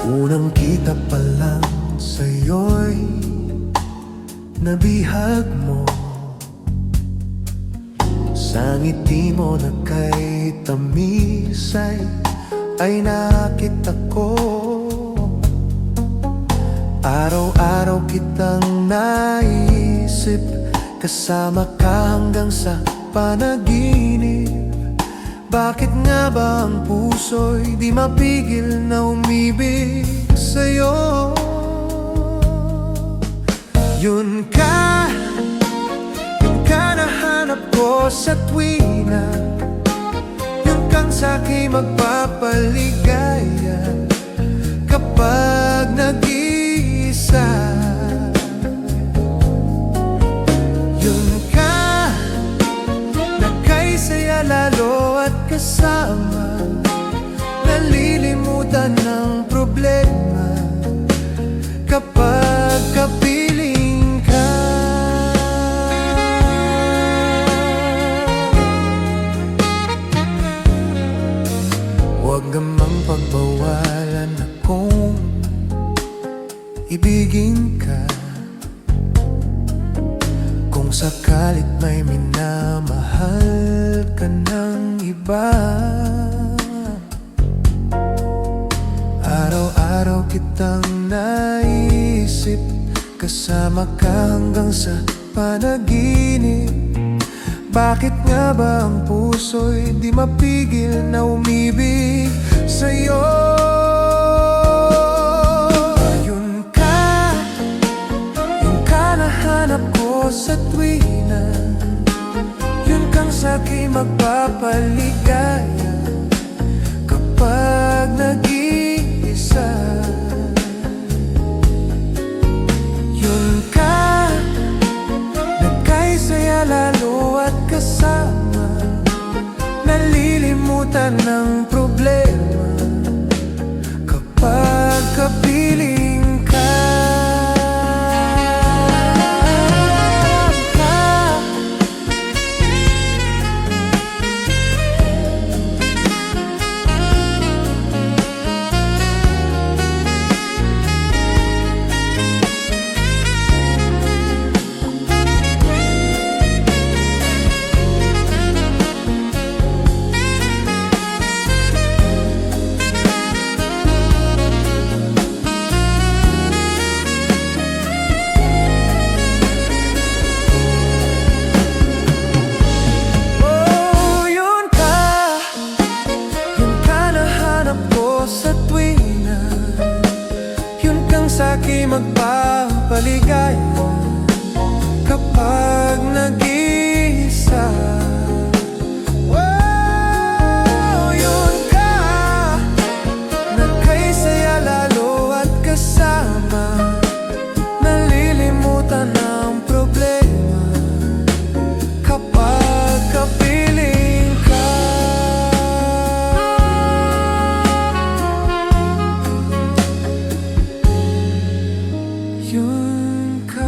Unang kita pa lang sa'yo'y nabihag mo. Sa ngiti mo na kay tamis ay nakita ko. Araw-araw kitang naisip, kasama ka hanggang sa panaginip. Bakit nga ba ang puso'y di mapigil na umibig sa'yo? Yun ka nahanap ko sa tuwina. Yun kang sa'kin magpapaligaya kapag nag-iisa. Yun ka na kay saya lalo at kasama, nalilimutan ng problema kapag kapiling ka. Huwag namang pagbawalan akong ibigin ka. Kung sakalit may minamahal ka ng iba, araw-araw kitang naisip, kasama ka hanggang sa panaginip. Bakit nga ba ang puso'y di mapigil na umibig sa'yo? Yun ka nahanap ko sa tuwina. Yun kang sa'kin magpapaligaya kapag nag-iisa. Yun ka na kay saya lalo at kasama, nalilimutan ng problema kapag kapiling ka. Sa'kin magpapaligaya kapag nag-iisa. Oh, yun ka na kay saya lalo at kasama, nalilimutan ng problema kapag kapiling ka. Yun ka.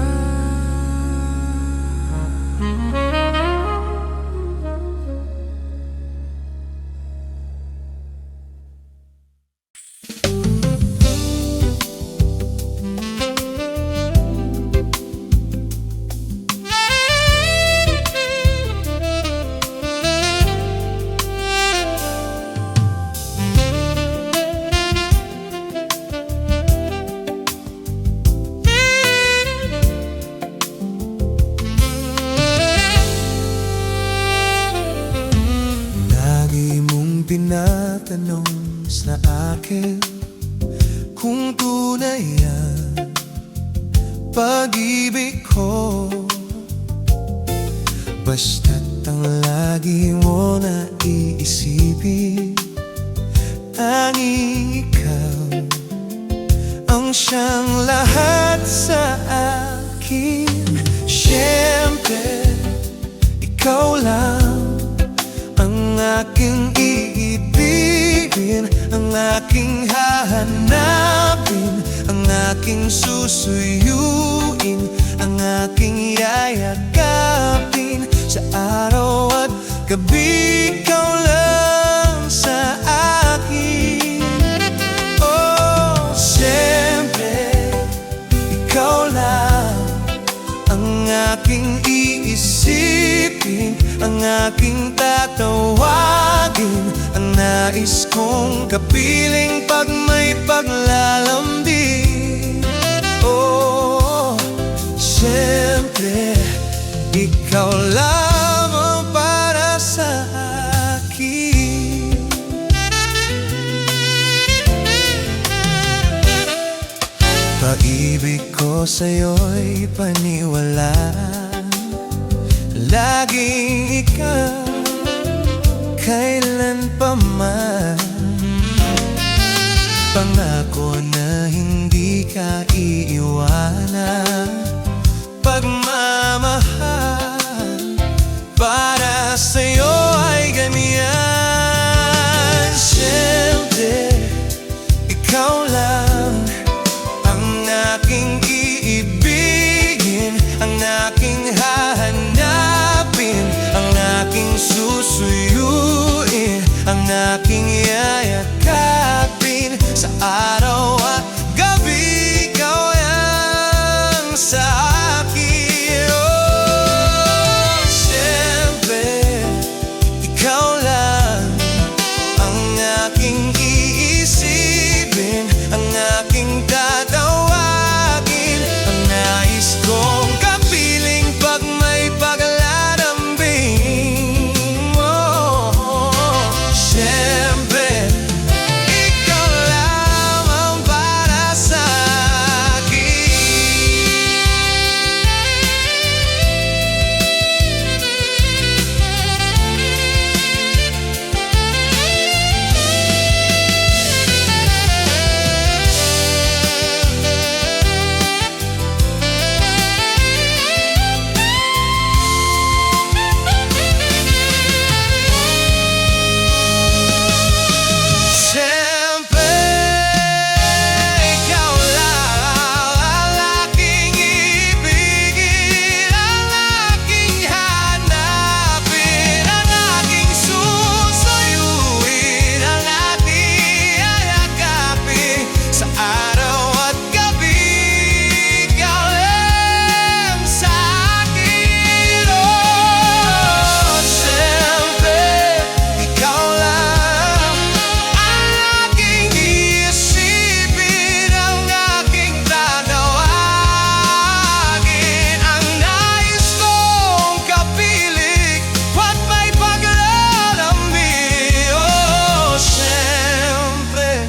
Tinatanong sa akin kung tunay ang pag-ibig ko, basta't ang lagi mo na iisipin, tanging ikaw ang siyang lahat sa akin. Siyempre, ikaw lang ang aking iibigin, ang aking hahanapin, ang aking susuyuin, ang aking yayakapin. Sa araw at gabi, ikaw lang sa akin. Oh, ang aking tatawagin. Ang nais kong kapiling pag may paglalambing. Oh, siyempre, ikaw lamang para sa akin. Pag-ibig ko sa'yo'y paniwala, laging ikaw, kailan pa man. Pangako na hindi ka iiwanan. Pagmamahal para sa'yo ay ganyan. Siyempre, ikaw lang ang aking iibigin, ang aking hahanapin, ang aking susuyuin, ang aking yayakapin. Sa araw at gabi, ikaw ang sa akin. Oh, siyempre, ikaw lang ang aking iisipin, ang aking tatawagin. Ang nais kong kapiling pag may paglalambing. Oh, siyempre, ikaw lamang para sa akin. Siyempre, ikaw lang ang aking ibigin, ang aking hanapin, ang aking susuyuin, ang aking yayakapin. Sa araw at gabi, ikaw lang sa akin. Oh, siyempre, ikaw lang ang aking iisipin, ang aking tatawagin. Ang nais kong kapiling pag may paglalambing. Oh, siyempre,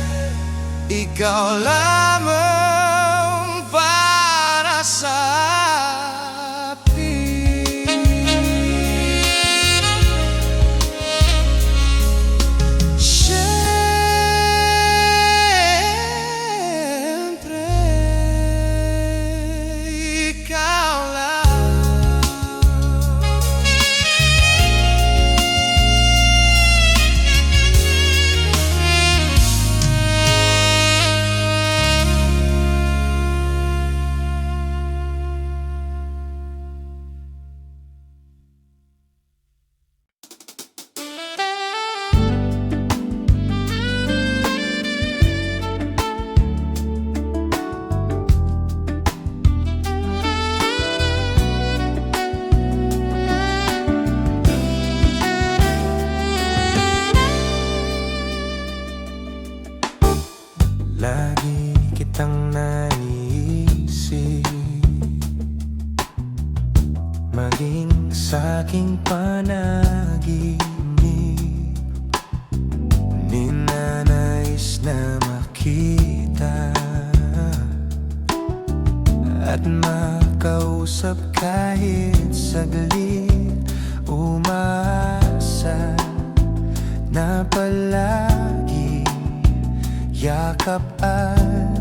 ikaw lamang para sa akin. Siyempre, ikaw lang. Lagi kitang naiisip, maging sa'king panaginip. Ninanais na makita at makausap kahit saglit. Umaasa na palagi yakap at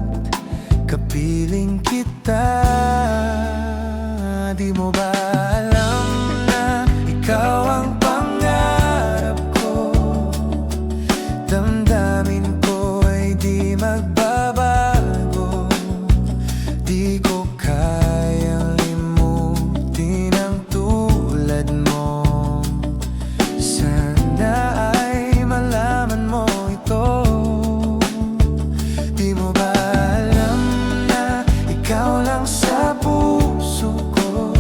kapiling kita. Di mo ba alam na ikaw ang pangarap ko? Damdamin ko ay di magbabago. Di ko kayang limutin ang tulad mo. Sana ay malaman mo ito. Di mo ba alam na ikaw lang sa puso ko?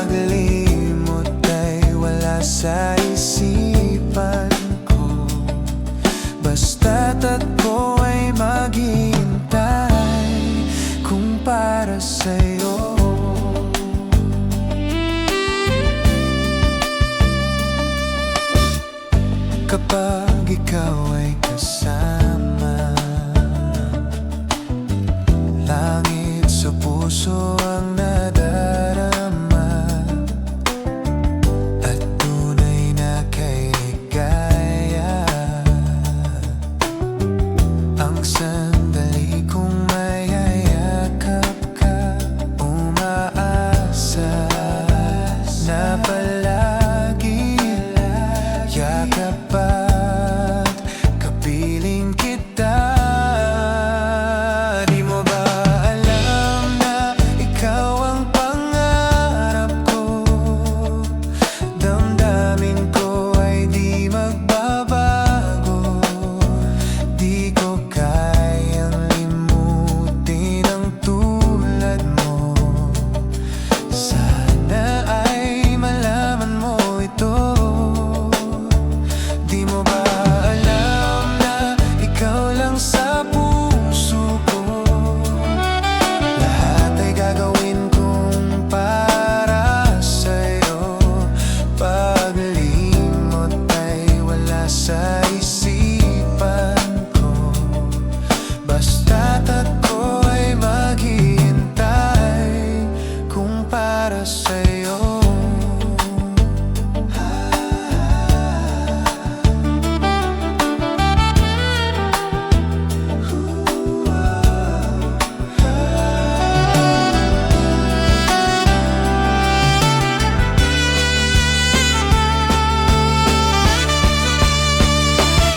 paglimot ay wala sa isipan ko. Basta't ako ay maghihintay kung para sa'yo. Kapag ikaw ay kasama, langit sa puso ang nadarama, at tunay na kay ligaya. Ang sandali kong mayayakap ka, umaasa na palagi yakap at kapiling kita. Di mo ba alam na ikaw ang pangarap ko? Damdamin ko ay di magbabago. Di ko kayang limutin ang tulad mo. Sana ay malaman mo ito. Di mo ba alam na ikaw lang sa puso ko? Lahat ay gagawin kong para sa'yo. Paglimot ay wala sa isipan ko. Basta't ako ay maghihintay kung para sa'yo.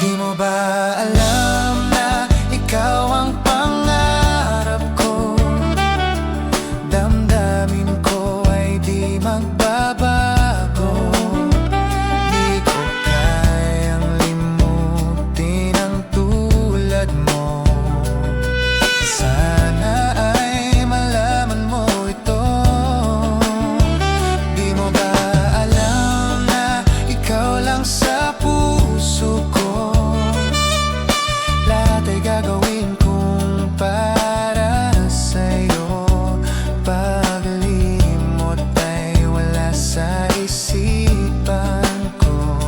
Di mo ba alam na ikaw ang pangarap ko? Damdamin ko ay di magbabago. Di ko kayang limutin ang tulad mo. Sana ay malaman mo ito. Di mo ba alam na ikaw lang sa puso ko? Lahat ay gagawin kong para sa'yo. Paglimot ay wala sa isipan ko.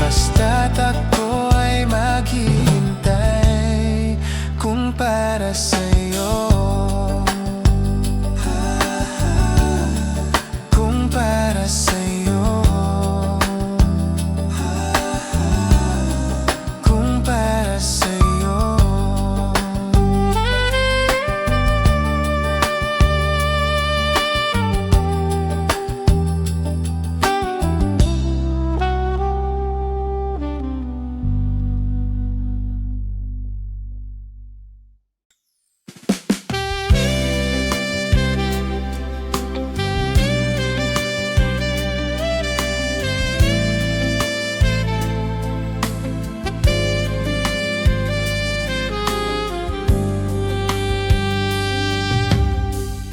Basta't ako ay maghihintay kung para sa'yo. Kung para sa'yo. Kung para sa'yo.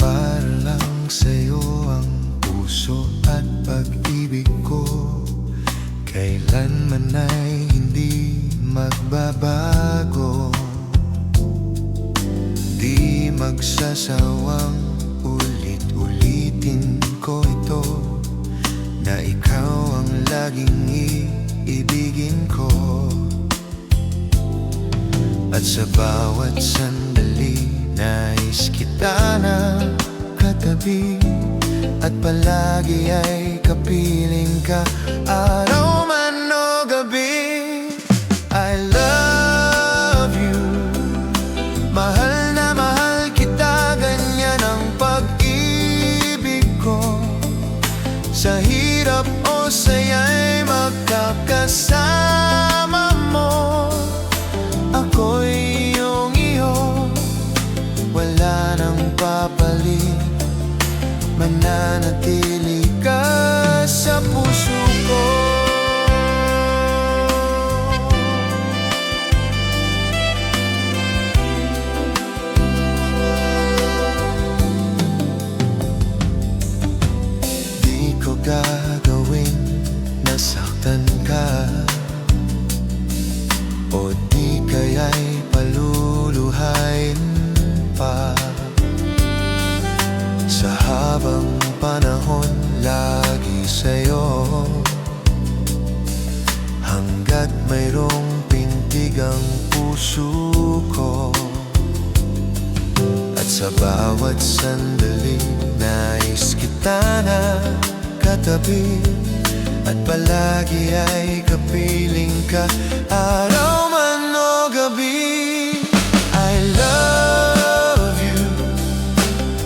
Para lang sa'yo ang puso at pag-ibig ko. Kailanman ay hindi magbabago. Di magsasawang ulit-ulitin ko ito, na ikaw ang laging iibigin ko. At sa bawat sandali nais kita na katabi, at palagi ay kapiling ka, araw man o gabi. I love you, mahal na mahal kita, ganyan ang pag-ibig ko. Sa hirap o saya'y magkakasama mo. Ako'y iyong iyo, wala nang papalit. Mananatili ka sa puso ko. gagawin? Nasaktan ka? O di kaya'y paluluhain pa? Sa habang panahon lagi sa'yo, hanggat mayroong pintig ang puso ko. At sa bawat sandali nais kita na katabi, at palagi ay kapiling ka, araw man o gabi. I love you,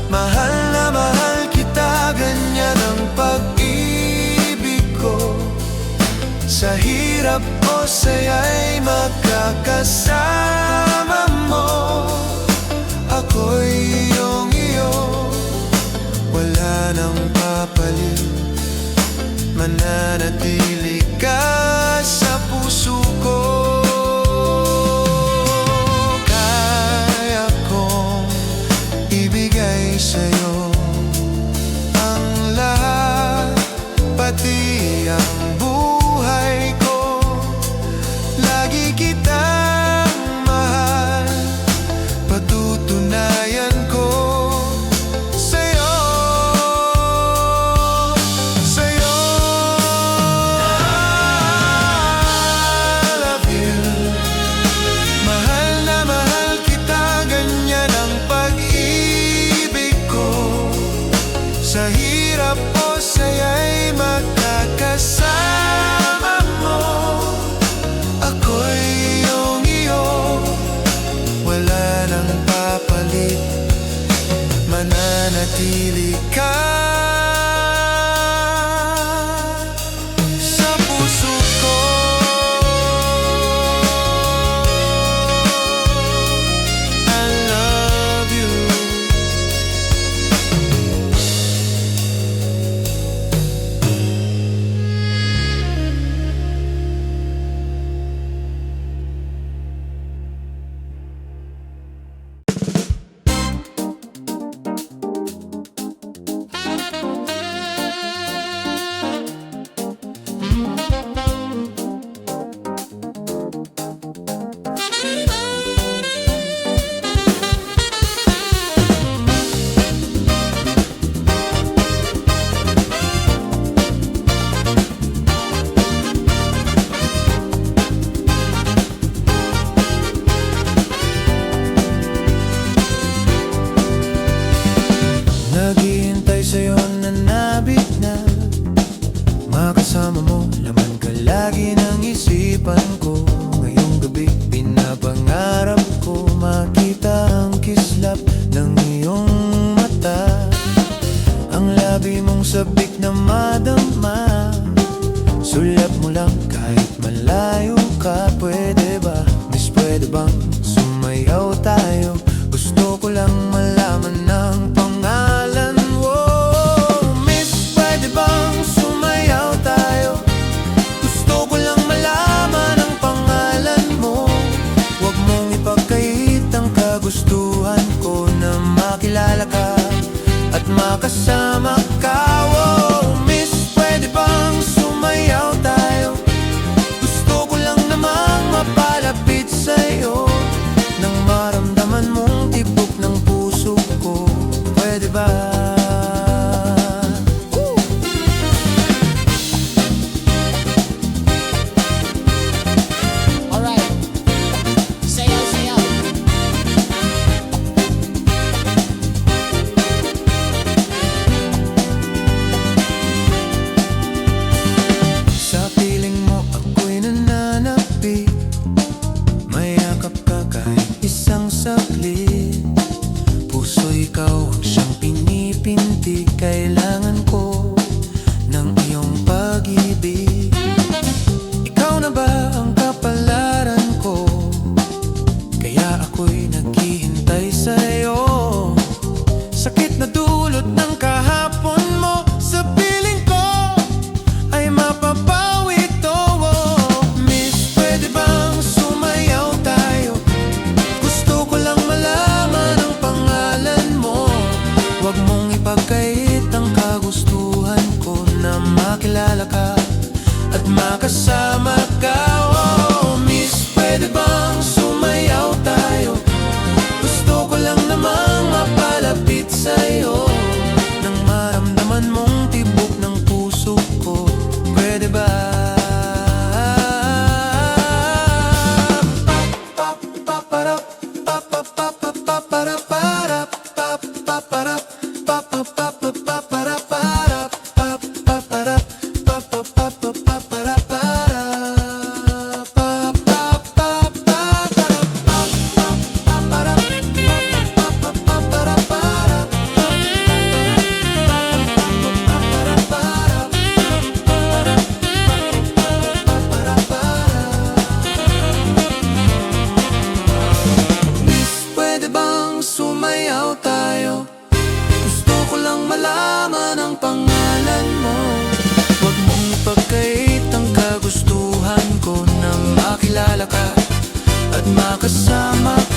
mahal na mahal kita, ganyan ang pag-ibig ko. Sa hirap o saya'y magkakasama mo. Ako'y iyong iyo, wala nang papalit. Mananatili ka sa puso ko. Kaya kong ibigay sa'yo ang lahat, pati ang buhay ko. Lagi kitang mahal, patutunayan ko sa'yo, sa'yo. I love you, mahal na mahal kita, ganyan ang pag-ibig ko. Sa hirap o saya'y magkakasama mo. Ako'y iyong iyo, wala nang papalit. Mananatili ka sa puso ko. I love you. Naghihintay sa'yo na nabit na makasama mo, laman ka lagi ng isipan ko. Ngayong gabi pinapangarap ko makita ang kislap ng iyong mata, ang labi mong sabik na madama. Sulyap mo lang kahit malayo ka. Pwede ba, miss, pwede bang sumayaw tayo? Gusto ko lang malaman ng pangalan mo. Miss, pwede bang sumayaw tayo? Gusto ko lang malaman ang pangalan mo. Huwag mong ipagkait ang kagustuhan ko na makilala ka at makasama ka. Oh, miss, pwede bang sumayaw tayo? Gusto ko lang namang mapalapit sa'yo, nang maramdaman mong tibok ng puso ko. Pwede ba? Alright, sayaw, sayaw. makasama ka. Oh, miss, pwede bang sumayaw tayo? Gusto ko lang namang mapalapit sa'yo, nang maramdaman mong tibok ng puso ko. Pwede ba? Pwede bang sumayaw tayo? Gusto ko lang malaman ang pangalan mo. Huwag mong ipagkait ang kagustuhan ko na makilala ka at makasama ka.